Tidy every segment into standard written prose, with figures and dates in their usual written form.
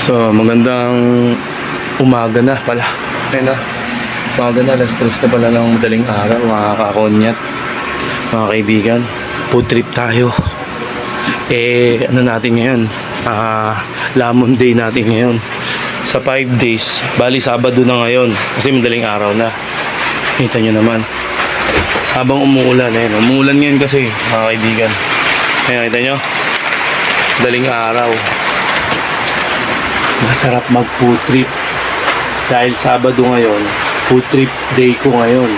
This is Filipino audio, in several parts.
So, magandang umaga na pala. Ayun na. Umaga na, alas 3 na pala ng madaling araw, mga kakonyat, mga kaibigan. Food trip tayo. Ano natin ngayon? Lamon day natin ngayon. Sa 5 days. Bali, Sabado na ngayon. Kasi madaling araw na. Kita nyo naman. Habang umuulan, umuulan ngayon kasi, mga kaibigan. Ayan, kita nyo? Madaling araw. Masarap mag food trip dahil Sabado ngayon, food trip day ko ngayon.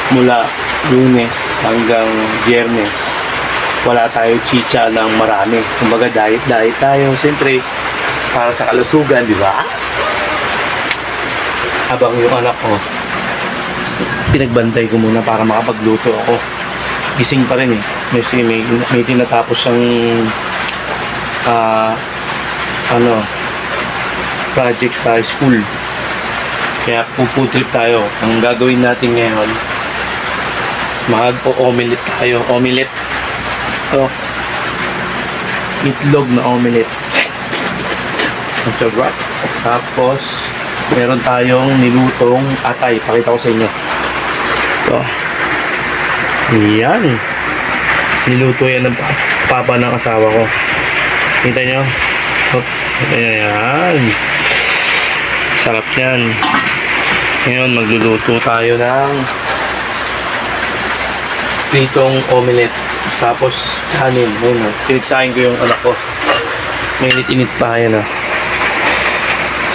Mula Lunes hanggang Biyernes, wala tayo chicha ng marami. Kumbaga diet tayo, siyempre para sa kalusugan, di ba? Habang yung anak ko, pinagbantay ko muna para makapagluto ako. Gising pa rin eh. May tinatapos siyang project sa school. Kaya food trip tayo. Ang gagawin natin ngayon, mag-omelette tayo. Omelette. Ito. Itlog na omelette. Tapos, meron tayong nilutong atay. Pakita ko sa inyo. Ito. Yan. Niluto yan ng papa ng asawa ko. Kita nyo? Kita nyo yan. Sarap yan. Ngayon, magluluto tayo ng pritong omelette. Tapos, kanin. Ayun, pinagsahin ko yung anak ko. Mainit-init pa yan.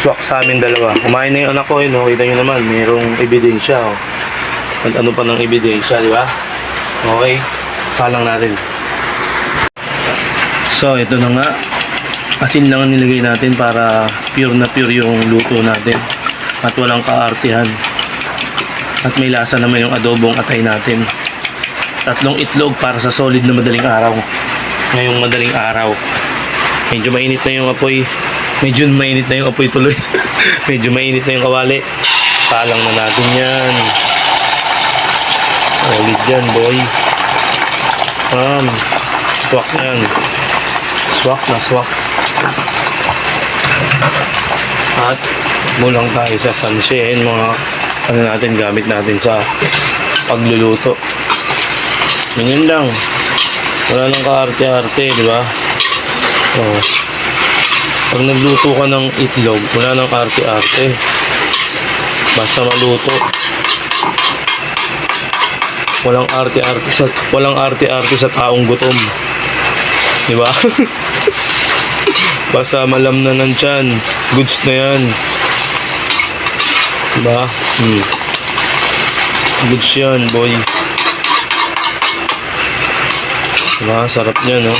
Swak sa amin dalawa. Kumain na yung anak ko. Kita nyo naman, mayroong ebidensya. At ano pa ng ebidensya, di ba? Okay. Salang natin. So, ito na nga. Asin lang ang nilagay natin para pure na pure yung luto natin. At walang kaartihan. At may lasa naman yung adobong atay natin. 3 itlog para sa solid na madaling araw. Ngayong madaling araw. Medyo mainit na yung apoy. Medyo mainit na yung apoy tuloy. Medyo mainit na yung kawali. Salang na natin yan. Solid yan, boy. Swak yan. Swak na swak. At mulang tayo sa sunshine, mga natin, gamit natin sa pagluluto. Ganyan lang. Wala nang kaarte-arte, di ba? Pag nagluto ka ng itlog, wala nang kaarte-arte. Basta maluto. Walang arte-arte sa taong gutom. Di ba? Basta malam na ng tiyan, goods na yan. Diba? Goods yan, boy. Diba? Sarap niya, no?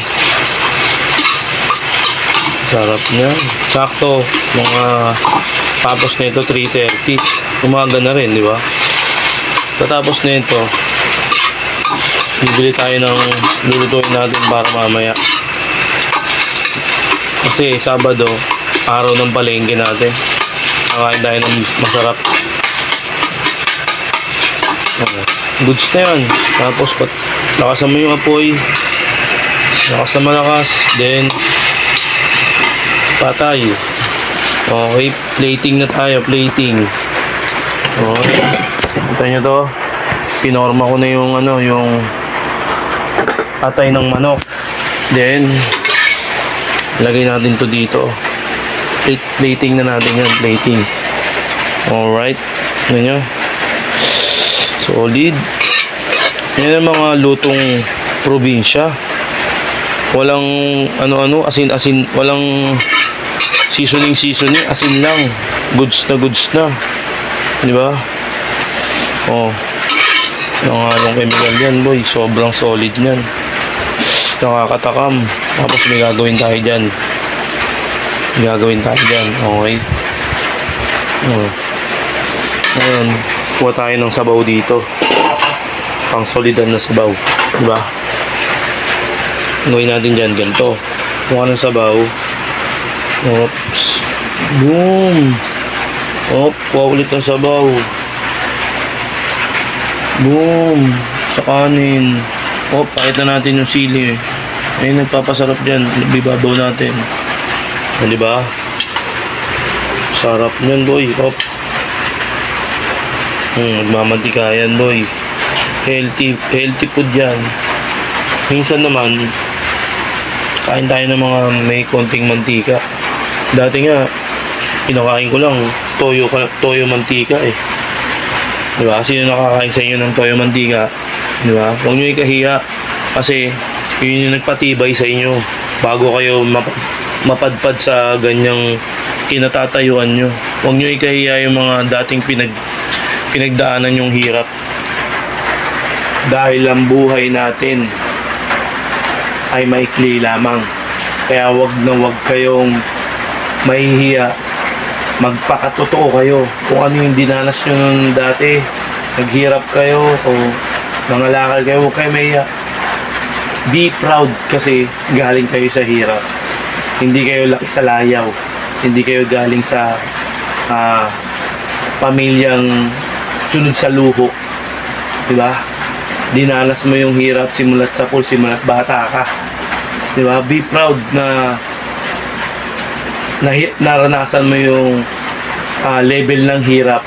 Sarap niya. Sakto, mga tapos na ito, 3:30. Umaga na rin, diba? Patapos na ito, bibili tayo ng lulutuin natin para mamaya. Kasi Sabado, araw ng palengke natin. Nakain tayo ng masarap. Goods na yan. Tapos, lakasan mo yung apoy. Lakas na malakas. Then, patay. Okay, plating na tayo. Plating. Okay. Kita nyo to. Pinorma ko na yung yung atay ng manok. Then, lagay natin to dito. Plating na natin yan. Plating. Alright. Ano nyo? Solid. Yan ang mga lutong probinsya. Walang asin-asin. Walang seasoning. Asin lang. Goods na. Diba? Nangalong chemical yan, boy. Sobrang solid yan. Nakakatakam. Tapos may gagawin tayo dyan. Okay. Ngayon, kuha tayo ng sabaw dito. Pang solidan na sabaw. Diba? Gawin natin dyan, ganito. Kuha ng sabaw. Oops. Boom. Kuha ulit ng sabaw. Boom. Sa kanin. Pakita natin yung sili. Ayun, nagpapasarap dyan. Bibabaw natin. Di ba? Sarap nun, boy. Op. Magmamantika yan, boy. Healthy food yan. Minsan naman, kain tayo ng mga may konting mantika. Dati nga, pinakain ko lang toyo mantika eh. Diba? Sino nakakain sa inyo ng toyo mantika? Diba? Huwag nyo ikahiya. Kasi, yun yung nagpatibay sa inyo. Bago kayo mapadpad sa ganyang kinatatayuan nyo. Huwag nyo ikahiya yung mga dating pinagdaanan yung hirap. Dahil ang buhay natin ay maikli lamang. Kaya wag kayong mahihiya. Magpakatotoo kayo kung ano yung dinanas nyo nung dati. Naghirap kayo o nangalakal kayo, huwag kayo mahihiya. Be proud kasi galing kayo sa hirap. Hindi kayo laki sa layaw. Hindi kayo galing sa pamilyang sunod sa luho. Diba? Dinanas mo yung hirap simulat sa pool, simulat bata ka. Diba? Be proud na naranasan mo yung level ng hirap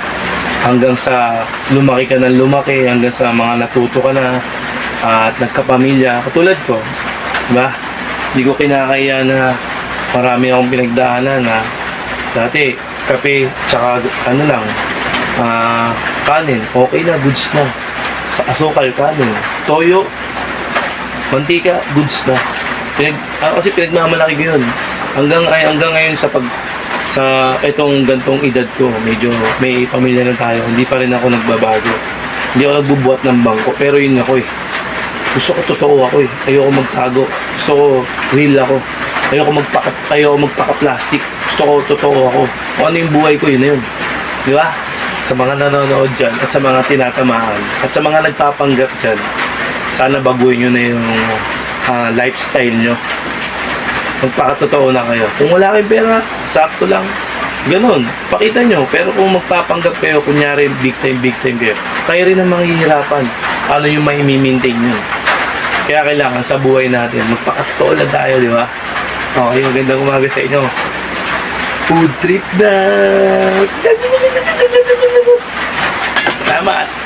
hanggang sa lumaki ka ng lumaki, hanggang sa mga natuto ka na at nagkapamilya. Katulad ko, diba? Hindi ko kinakaya na marami akong pinagdaanan na dati, kape, tsaka kanin, okay na, goods na. Sa asukal, kanin, toyo, mantika, goods na. Kasi pinagmamalaki ko yun. Hanggang ngayon sa itong gantong edad ko, medyo may pamilya na tayo, hindi pa rin ako nagbabago. Hindi ako nagbubuhat ng bangko, pero yun ako eh. Gusto ko totoo ako eh. Ayoko magtago. Gusto ko real ako. Ayoko magpaka-plastic. Gusto ko totoo ako. Kung ano yung buhay ko, yun na yun. Di ba? Sa mga nanonood dyan, at sa mga tinatamaan, at sa mga nagpapanggap dyan, sana baguhin nyo na yung lifestyle nyo. Magpakatotoo na kayo. Kung wala kayong pera, sakto lang. Ganun, pakita nyo. Pero kung magpapanggap kayo, kunyari big time kayo, kayo rin ang manghihirapan. Ano yung may maintain nyo? Kaya kailangan sa buhay natin, magpakatotoo lang tayo, di ba? Okay, magandang umaga sa inyo. Food trip na! Salamat!